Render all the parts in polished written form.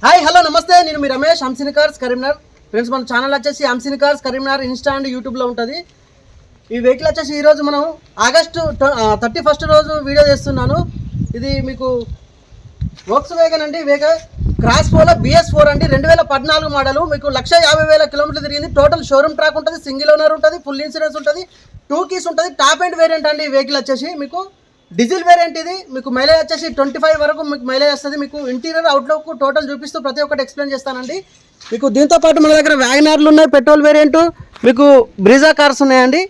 Hi hello నమస్తే, నేను మీ Ramesh, Hamsini cars Karimnagar. Friends, మన ఛానల్ వచ్చేసి Hamsini cars Karimnagar Insta and యూట్యూబ్లో ఉంటుంది. ఈ వెహికల్ వచ్చేసి ఈరోజు మనం ఆగస్టు 31 రోజు వీడియో చేస్తున్నాను. ఇది మీకు వోక్స్ వ్యాగన్ అండి, క్రాస్ పోలో BS4 అండి, 2014 మోడల్. మీకు 1,50,000 కిలోమీటర్లు తిరిగింది. టోటల్ షోరూమ్ ట్రాక్ ఉంటుంది, సింగిల్ ఓనర్ ఉంటుంది, ఫుల్ ఇన్సూరెన్స్ ఉంటుంది, 2 కీస్ ఉంటుంది. టాప్ ఎండ్ వేరియంట్ అండి. ఈ వెహికల్ వచ్చేసి మీకు డీజిల్ వేరియంట్. ఇది మీకు మైలేజ్ వచ్చేసి 25 వరకు మీకు మైలేజ్ వస్తుంది. మీకు ఇంటీరియర్ అవుట్లుక్ టోటల్ చూపిస్తూ ప్రతి ఒక్కటి ఎక్స్ప్లెయిన్ చేస్తానండి. మీకు దీంతో పాటు మన దగ్గర వ్యాగనార్లు ఉన్నాయి, పెట్రోల్ వేరియంట్, మీకు బ్రీజా కార్స్ ఉన్నాయండి.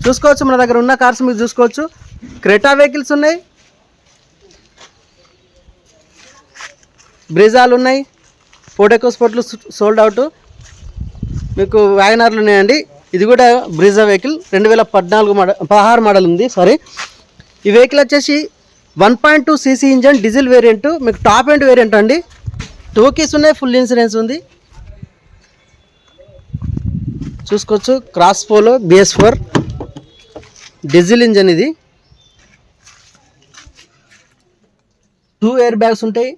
చూసుకోవచ్చు, మన దగ్గర ఉన్న కార్స్ మీరు చూసుకోవచ్చు. క్రెటా వెహికల్స్ ఉన్నాయి, బ్రీజాలు ఉన్నాయి, ఫోర్డ్ ఎకో స్పోర్ట్లు సోల్డ్ అవుట్. మీకు వ్యాగనార్లు ఉన్నాయండి. ఇది కూడా బ్రీజా వెహికల్, 2016 మోడల్ ఉంది. ఈ వెహికల్ వచ్చేసి 1.2 cc ఇంజన్, డీజిల్ వేరియంట్, మీకు టాప్ ఎండ్ వేరియంట్ అండి. 2 కీస్ ఉన్నాయి, ఫుల్ ఇన్సూరెన్స్ ఉంది. చూసుకోవచ్చు, cross polo BS4 diesel engine. ఇది 2 ఎయిర్ బ్యాగ్స్ ఉంటాయి,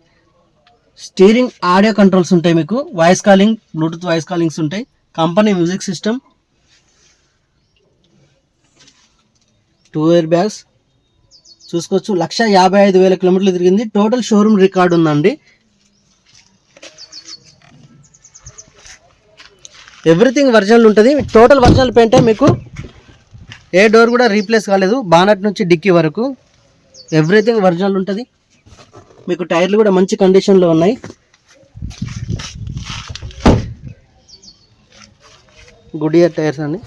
స్టీరింగ్ ఆడియో కంట్రోల్స్ ఉంటాయి, మీకు voice calling, bluetooth voice callings ఉంటాయి, company music system, 2 air bags. చూసుకోవచ్చు, 1,55,000 కిలోమీటర్లు తిరిగింది. టోటల్ షోరూమ్ రికార్డు ఉందండి. ఎవ్రీథింగ్ ఒరిజినల్ ఉంటుంది. టోటల్ ఒరిజినల్ పెయింటే, మీకు ఏ డోర్ కూడా రీప్లేస్ కాలేదు. బానట్ నుంచి డిక్కీ వరకు ఎవ్రీథింగ్ ఒరిజినల్ ఉంటుంది. మీకు టైర్లు కూడా మంచి కండిషన్లో ఉన్నాయి. గుడియర్ టైర్స్ అండి.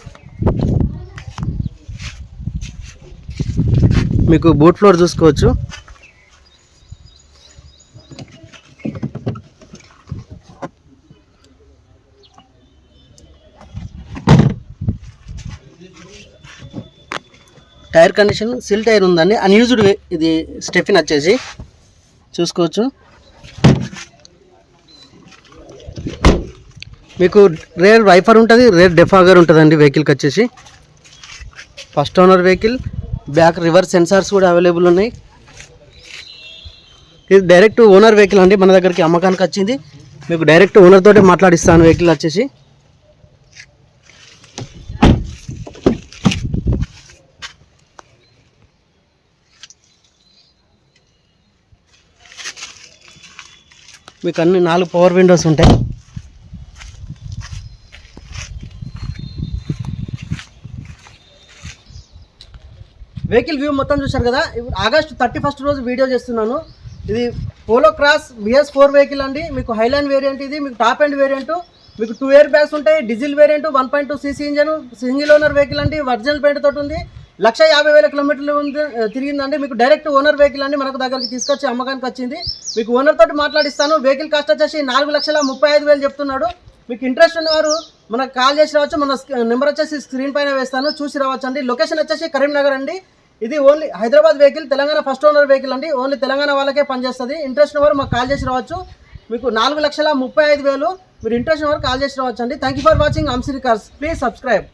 మీకు బూట్ ఫ్లోర్ చూసుకోవచ్చు. టైర్ కండిషన్ సిల్ టైర్ ఉందండి, అన్యూజ్డ్. ఇది స్టెఫిన్ వచ్చేసి చూసుకోవచ్చు. మీకు రేర్ వైఫర్ ఉంటుంది, రేర్ డెఫాగర్ ఉంటుందండి వెహికల్కి వచ్చేసి. First owner vehicle, back reverse sensors కూడా అవైలబుల్ ఉన్నాయి. ఇది డైరెక్ట్ ఓనర్ వెహికల్ అండి, మన దగ్గరికి అమ్మకానికి వచ్చింది. మీకు డైరెక్ట్ ఓనర్ తోటే మాట్లాడిస్తాను. వెహికల్ వచ్చేసి మీకు అన్ని 4 పవర్ విండోస్ ఉంటాయి. వెహికల్ వ్యూ మొత్తం చూశారు కదా. ఇప్పుడు ఆగస్టు 31 రోజు వీడియో చేస్తున్నాను. ఇది పోలో క్రాస్ BS4 వెహికల్ అండి. మీకు హైలైన్ వేరియంట్. ఇది మీకు టాప్ ఎండ్ వేరియంట్. మీకు 2 ఎయిర్ బ్యాగ్స్ ఉంటాయి, diesel variant, 1.2 cc engine, single owner vehicle అండి. ఒరిజినల్ పెయింట్ తోటి ఉంది. 1,50,000 కిలోమీటర్లు తిరిగిందండి. మీకు డైరెక్ట్ ఓనర్ వెహికల్ అండి, మనకు దగ్గరికి తీసుకొచ్చి అమ్మకానికి వచ్చింది. మీకు ఓనర్ తోటి మాట్లాడిస్తాను. వెహికల్ కాస్ట్ వచ్చేసి 4,35,000 చెప్తున్నాడు. మీకు ఇంట్రెస్ట్ ఉన్నవారు మనకు కాల్ చేసి రావచ్చు. మన నెంబర్ వచ్చేసి స్క్రీన్ పైన వేస్తాను, చూసి రావచ్చు అండి. లొకేషన్ వచ్చేసి కరీంనగర్ అండి. ఇది only Hyderabad vehicle, Telangana first owner vehicle అండి. ఓన్లీ తెలంగాణ వాళ్ళకే పనిచేస్తుంది. ఇంట్రెస్ట్ ఉన్నవారు మాకు కాల్ చేసి రావచ్చు. మీకు 4,35,000. మీరు ఇంట్రెస్ట్ ఉన్నవారు కాల్ చేసి రావచ్చు అండి. Thank you for watching Hamsini cars. Please subscribe.